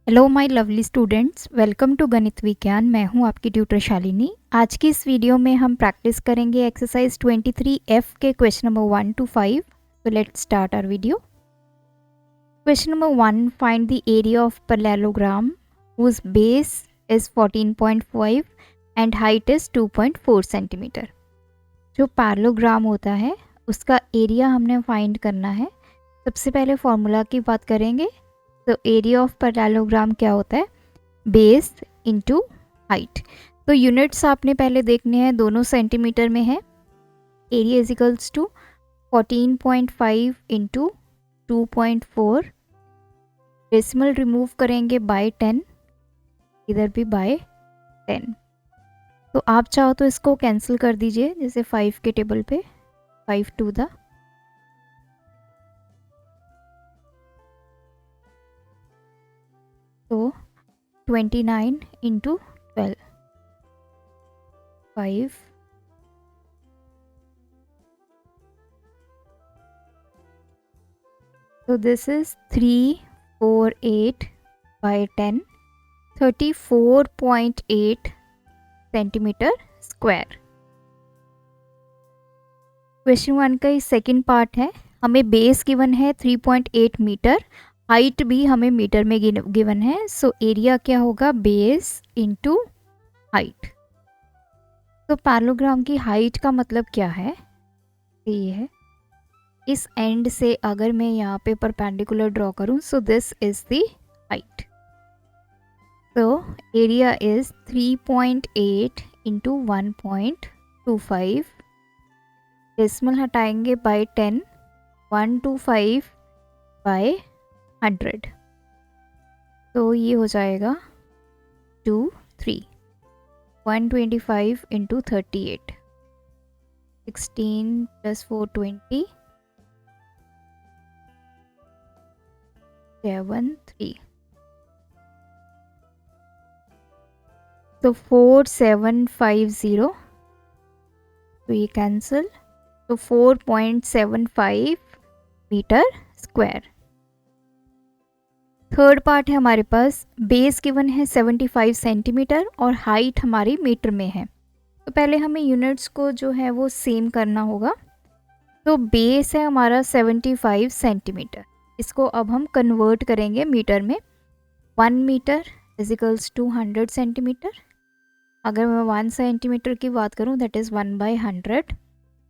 Hello my lovely students, welcome to Ganit Vigyan. मैं हूं आपकी ट्यूटर शालिनी। आज की इस वीडियो में हम प्रैक्टिस करेंगे एक्सरसाइज 23F के क्वेश्चन नंबर 1 to 5। तो let's start our video. Question number 1, find the area of parallelogram whose base is 14.5 and height is 2.4 centimeter. जो पैरेललोग्राम होता है उसका एरिया हमने फाइंड करना है। सबसे पहले फॉर्मूला की बात करेंगे। तो एरिया ऑफ पैरेललोग्राम क्या होता है? Base into height. तो यूनिट्स आपने पहले देखने हैं, दोनों सेंटीमीटर में है। Area is equals to 14.5 into 2.4। Decimal remove करेंगे बाय 10, इधर भी बाय 10। तो आप चाहो तो इसको कैंसिल कर दीजिए, जैसे 5 के टेबल पे 5 टू द तो 29 into 12 5। So this is 348 by 10, 34.8 centimetre square. Question 1 का ये सेकेंड पार्ट है। हमें बेस गिवन है 3.8 मीटर, हाइट भी हमें मीटर में गिवन है। सो एरिया क्या होगा? Base into height. तो पैरेललोग्राम की हाइट का मतलब क्या है? ये है, इस एंड से अगर मैं यहाँ पे परपेंडिकुलर ड्रॉ करूँ, so this is the height. तो एरिया इज 3.8 इंटू 1.25। डेसिमल हटाएंगे बाय 10, 125 बाय 100। तो ये हो जाएगा 3 125 इंटू 38, 16 प्लस 4 20 7 3। तो 4750, तो ये कैंसिल। तो 4.75 मीटर स्क्वायर। थर्ड पार्ट है हमारे पास। बेस गिवन है 75 सेंटीमीटर और हाइट हमारी मीटर में है। तो पहले हमें यूनिट्स को जो है वो सेम करना होगा। तो बेस है हमारा 75 सेंटीमीटर, इसको अब हम कन्वर्ट करेंगे मीटर में। 1 meter is equals to 100 centimeter. अगर मैं 1 सेंटीमीटर की बात करूं, दैट इज़ 1/100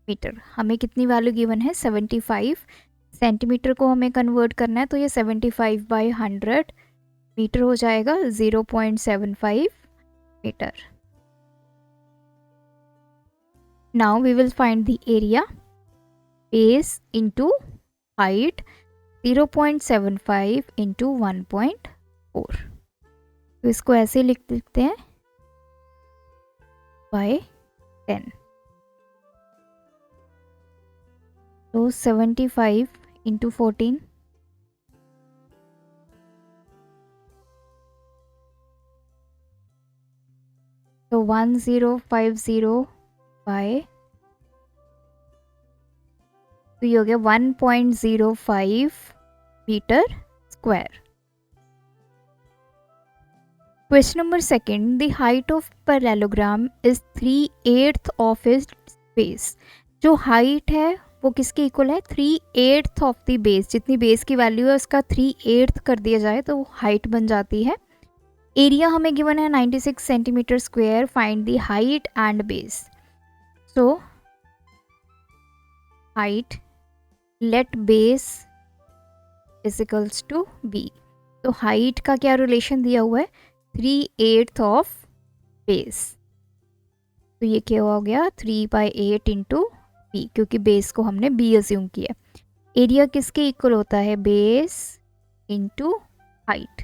मीटर। हमें कितनी वैल्यू गिवन है? 75 सेंटीमीटर को हमें कन्वर्ट करना है। तो ये 75/100 मीटर हो जाएगा, 0.75 meter. Now we will find the area. Base into height 0.75 into 1.4। तो इसको ऐसे लिख देते हैं बाय 10। तो 75 इंटू 14, तो 1050 बाय, तो ये हो गया 1.05 meter square. Question number second, the height of parallelogram is 3/8 of its base. जो हाइट है वो किसके इक्वल है? 3/8 ऑफ द बेस। जितनी बेस की वैल्यू है उसका 3/8 कर दिया जाए तो वो हाइट बन जाती है। एरिया हमें गिवन है 96 centimeter square. Find the height and base. So height let base is equals to B. तो हाइट का क्या रिलेशन दिया हुआ है? 3/8 ऑफ बेस। तो ये क्या हो गया? 3/8 इंटू बी, क्योंकि बेस को हमने बी अज्यूम किया। एरिया किसके इक्वल होता है? Base into height.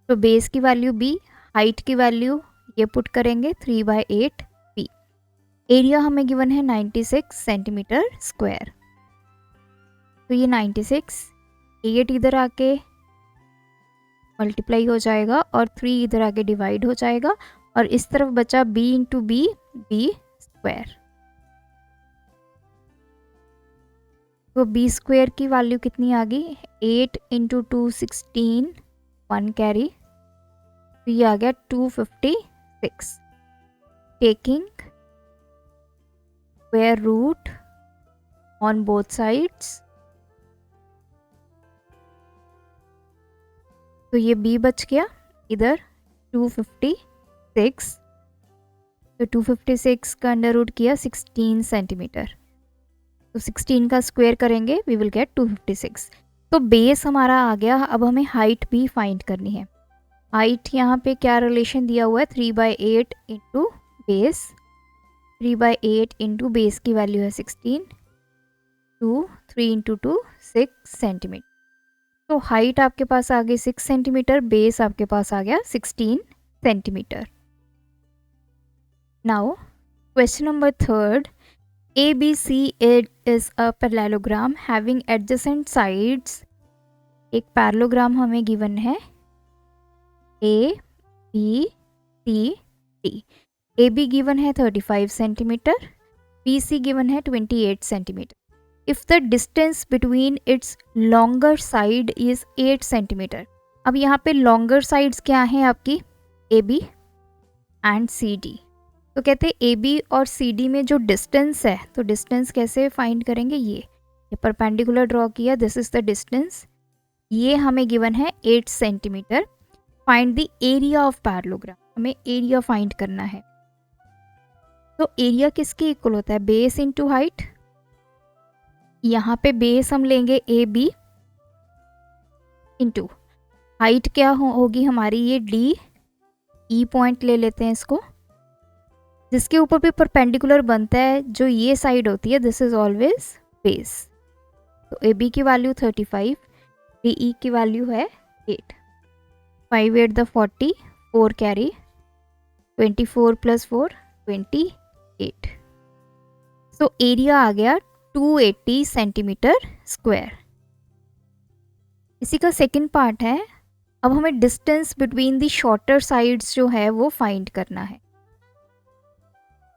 तो बेस की वैल्यू बी, हाइट की वैल्यू ये पुट करेंगे 3/8 बी। एरिया हमें गिवन है 96 सेंटीमीटर स्क्वायर। तो ये 96, 8 इधर आके मल्टीप्लाई हो जाएगा और 3 इधर आके डिवाइड हो जाएगा, और इस तरफ बचा b into B, B square. तो बी स्क्वायर की वैल्यू कितनी आ गई? 8 इंटू 2 16, 1 कैरी तो ये आ गया 256. Taking square root on both sides, तो ये b बच गया इधर 256. तो 256 का अंडर रूट किया 16 सेंटीमीटर, तो 16 का स्क्वायर करेंगे वी विल गेट 256. तो बेस हमारा आ गया. अब हमें हाइट भी फाइंड करनी है. हाइट यहाँ पे क्या रिलेशन दिया हुआ है, 3/8 इंटू बेस. 3/8 इंटू बेस की वैल्यू है 16, 3 इंटू 2 6 सेंटीमीटर. तो हाइट आपके पास आ गई 6 सेंटीमीटर, बेस आपके पास आ गया 16 centimetre. Now question number 3. ABC is a parallelogram having adjacent sides. एक पैरेललोग्राम हमें गिवन है A, B, C, D. AB given है 35 सेंटीमीटर, BC गिवन है 28 centimetre. If the distance between its longer side is 8 centimetre. अब यहाँ पे longer sides क्या हैं आपकी, AB and CD. तो कहते हैं ए बी और सी डी में जो डिस्टेंस है, तो डिस्टेंस कैसे फाइंड करेंगे, ये परपेंडिकुलर ड्रॉ किया, दिस इज द डिस्टेंस. ये हमें गिवन है 8 centimetre. Find the area of parallelogram, हमें एरिया फाइंड करना है. तो एरिया किसके इक्वल होता है, बेस इनटू हाइट. यहाँ पे बेस हम लेंगे ए बी इंटू हाइट क्या होगी हमारी, ये डी. ई पॉइंट ले लेते हैं इसको, जिसके ऊपर भी परपेंडिकुलर बनता है, जो ये साइड होती है, दिस इज ऑलवेज बेस. तो ए बी की वैल्यू 35, डी ई की वैल्यू है 8. 5 8 द 40, 4 कैरी, 24 + 4 28. सो एरिया आ गया 280 सेंटीमीटर स्क्वायर. इसी का सेकंड पार्ट है. अब हमें distance between the shorter sides जो है वो फाइंड करना है.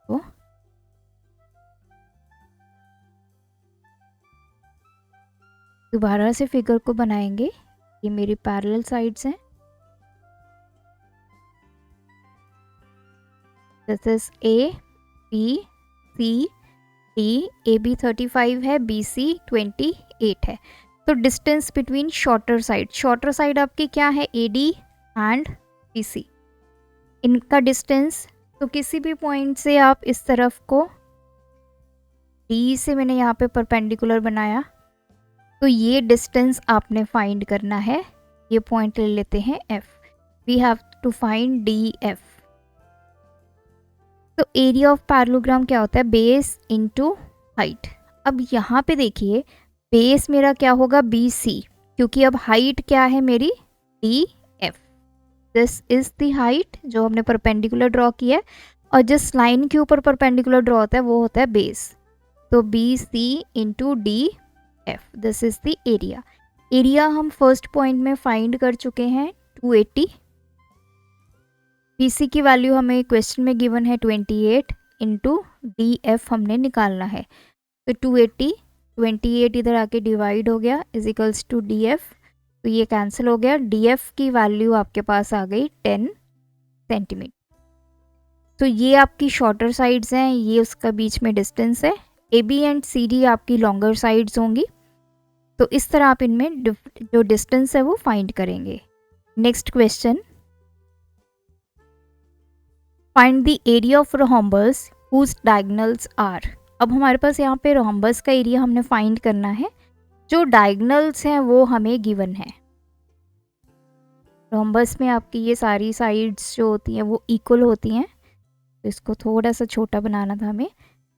तो दोबारा से फिगर को बनाएंगे. ये मेरी पैरेलल साइड्स हैं. This is A B C D. A B 35 है, बी सी 28 है. तो डिस्टेंस बिटवीन शॉर्टर साइड आपकी क्या है, A D and B C. इनका डिस्टेंस, तो किसी भी पॉइंट से आप इस तरफ को, डी से मैंने यहाँ पे परपेंडिकुलर बनाया, तो ये डिस्टेंस आपने फाइंड करना है. ये पॉइंट ले लेते हैं F. We have to find D F. तो एरिया ऑफ पैरेललोग्राम क्या होता है, बेस इनटू हाइट. अब यहाँ पे देखिए बेस मेरा क्या होगा, बी सी, क्योंकि अब हाइट क्या है मेरी, D F. This is the height जो हमने परपेंडिकुलर ड्रॉ किया है, और जिस लाइन के ऊपर परपेंडिकुलर ड्रॉ होता है वो होता है बेस. तो B C into D F, this is the area. Area हम फर्स्ट पॉइंट में फाइंड कर चुके हैं 280. बी सी की वैल्यू हमें क्वेश्चन में गिवन है 28 इंटू डी एफ हमने निकालना है. तो 280, 28 इधर आके डिवाइड हो गया, is equals to D F. तो ये कैंसिल हो गया. डी एफ की वैल्यू आपके पास आ गई 10 सेंटीमीटर. तो ये आपकी शॉर्टर साइड्स हैं, ये उसका बीच में डिस्टेंस है. A B and C D आपकी लॉन्गर साइड्स होंगी. तो इस तरह आप इनमें जो डिस्टेंस है वो फाइंड करेंगे. Next question, find the area of rhombus whose diagonals are. अब हमारे पास यहाँ पे रोम्बस का एरिया हमने फाइंड करना है, जो डायगोनल्स हैं वो हमें गिवन है. रोम्बस में आपकी ये सारी साइड्स जो होती हैं वो इक्वल होती हैं. तो इसको थोड़ा सा छोटा बनाना था हमें.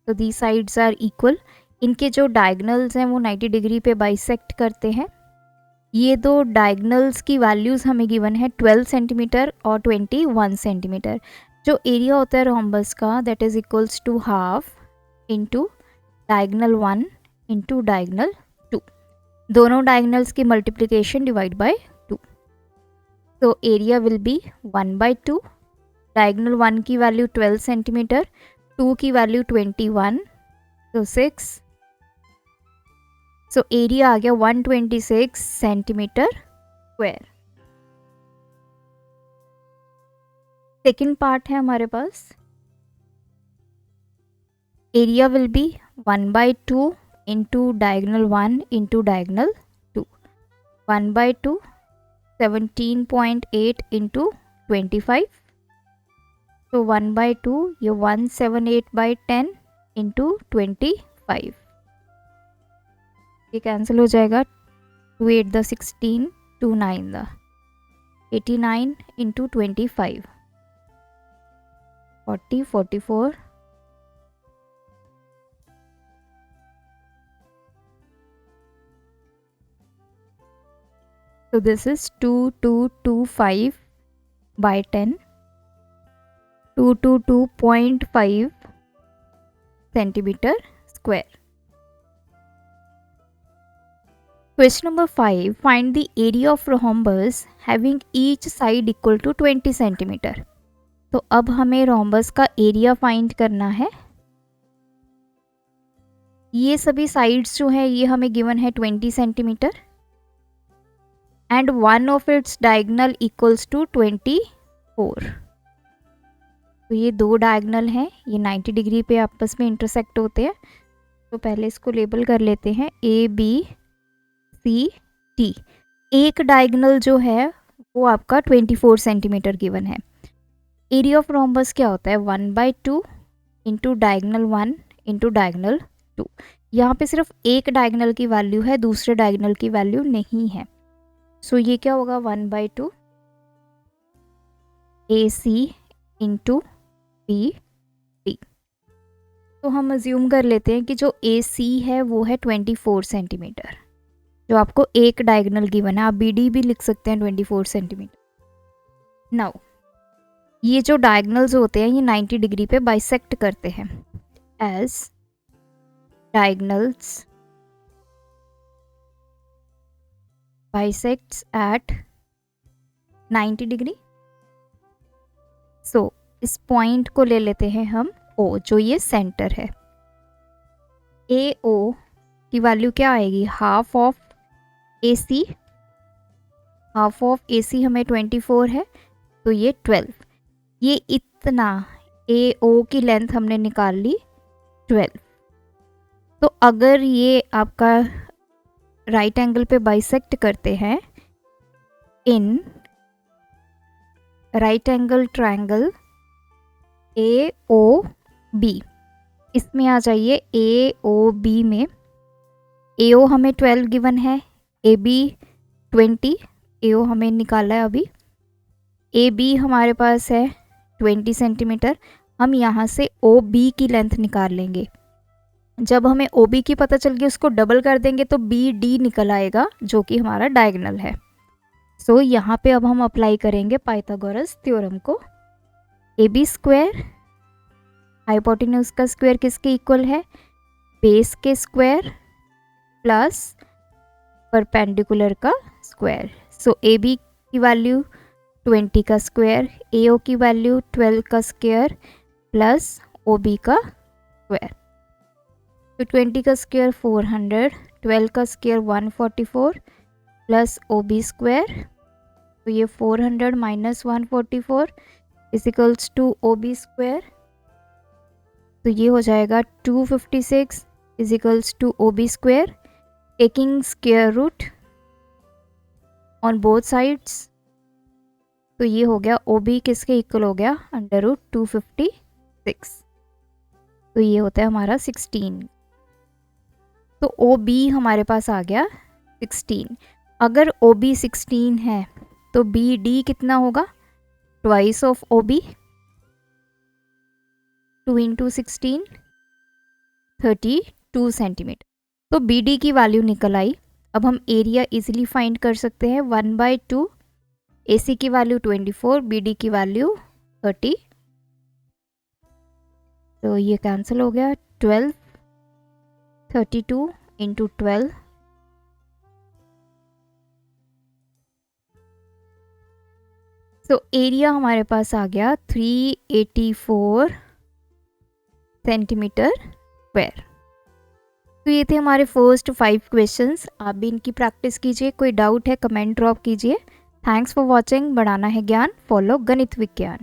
तो दी साइड्स आर इक्वल. इनके जो डायगोनल्स हैं वो 90 डिग्री पे बाइसेक्ट करते हैं. ये दो डायगोनल्स की वैल्यूज़ हमें गिवन है 12 सेंटीमीटर और 21 सेंटीमीटर. जो एरिया होता है रोम्बस का, that is equals to half into diagonal 1 into diagonal 2. दोनों डायगोनल्स की मल्टीप्लिकेशन डिवाइड बाय 2. तो एरिया विल बी 1/2. डायगोनल 1 की वैल्यू 12 सेंटीमीटर, 2 की वैल्यू 21, तो 6. सो एरिया आ गया 126 सेंटीमीटर स्क्वायर. सेकेंड पार्ट है हमारे पास, area will be 1/2 into diagonal 1 into diagonal 2, 1/2 17.8 into 25, तो 1/2 ये 178/10 इंटू 25, ये कैंसिल हो जाएगा, 2 8 the 16, 2 9 the 89 into 25, 40 44, so this is 2225/10, 222.5 centimeter square. Question number 5, find the area of rhombus having each side equal to 20 centimeter. तो अब हमें rhombus का area find करना है। ये सभी साइड्स जो है ये हमें गिवन है 20 centimeter and one of its diagonal equals to 24। तो ये दो डायगनल हैं, ये 90 डिग्री पे आपस में इंटरसेक्ट होते हैं। तो पहले इसको लेबल कर लेते हैं ABCD। एक डायगनल जो है वो आपका 24 सेंटीमीटर गिवन है। एरिया ऑफ रोम्बस क्या होता है, 1/2 इंटू डायगनल 1 इंटू डायगनल 2। यहाँ पे सिर्फ एक डायगनल की वैल्यू है, दूसरे डायगनल की वैल्यू नहीं है। सो ये क्या होगा, 1/2 AC इंटू BD। तो हम अज्यूम कर लेते हैं कि जो AC है वो है 24 सेंटीमीटर, जो आपको एक डायगनल गिवन है। आप BD भी लिख सकते हैं 24 सेंटीमीटर। नाउ ये जो डायगनल्स होते हैं ये 90 डिग्री पे बाइसेक्ट करते हैं as diagonals bisects at 90 degree. So इस पॉइंट को ले लेते हैं हम O, जो ये सेंटर है। AO की वैल्यू क्या आएगी, half of AC। Half of AC हमें 24 है, तो ये 12। ये इतना AO की लेंथ हमने निकाल ली 12। तो अगर ये आपका राइट एंगल पे बाइसेक्ट करते हैं in right angle triangle AOB, इसमें आ जाइए AOB में। AO हमें 12 गिवन है, AB 20, AO हमें निकाला है अभी। AB हमारे पास है 20 सेंटीमीटर। हम यहाँ से OB की लेंथ निकाल लेंगे। जब हमें OB की पता चल गई उसको डबल कर देंगे तो BD निकल आएगा, जो कि हमारा डायगोनल है। सो यहाँ पे अब हम अप्लाई करेंगे पाइथागोरस थ्योरम को। AB स्क्वायर, हाइपोटेन्यूज का स्क्वायर किसके इक्वल है, बेस के स्क्वायर प्लस परपेंडिकुलर का स्क्वायर। सो AB की वैल्यू 20 का स्क्वायर, AO की वैल्यू 12 का स्क्वायर प्लस OB का स्क्वायर। तो 20 का स्क्वायर 400, 12 का स्क्वायर 144 प्लस OB स्क्वायर। तो ये 400 minus 144 equals to OB square. तो ये हो जाएगा 256 equals to OB square, taking square root on both sides. तो ये हो गया OB किसके इक्वल हो गया, √256। तो ये होता है हमारा 16। तो OB हमारे पास आ गया 16। अगर OB 16 है तो BD कितना होगा, twice of OB, 2 into 16 32 centimetre. तो BD की वैल्यू निकल आई। अब हम एरिया इजीली फाइंड कर सकते हैं, 1/2 AC की वैल्यू 24, BD की वैल्यू 30। तो ये कैंसिल हो गया, 12 32 इंटू 12। तो एरिया हमारे पास आ गया 384 सेंटीमीटर स्क्वायर। तो ये थे हमारे फर्स्ट 5 क्वेश्चंस। आप भी इनकी प्रैक्टिस कीजिए, कोई डाउट है कमेंट ड्रॉप कीजिए। Thanks for watching. बढ़ाना है ज्ञान, फॉलो गणित विज्ञान।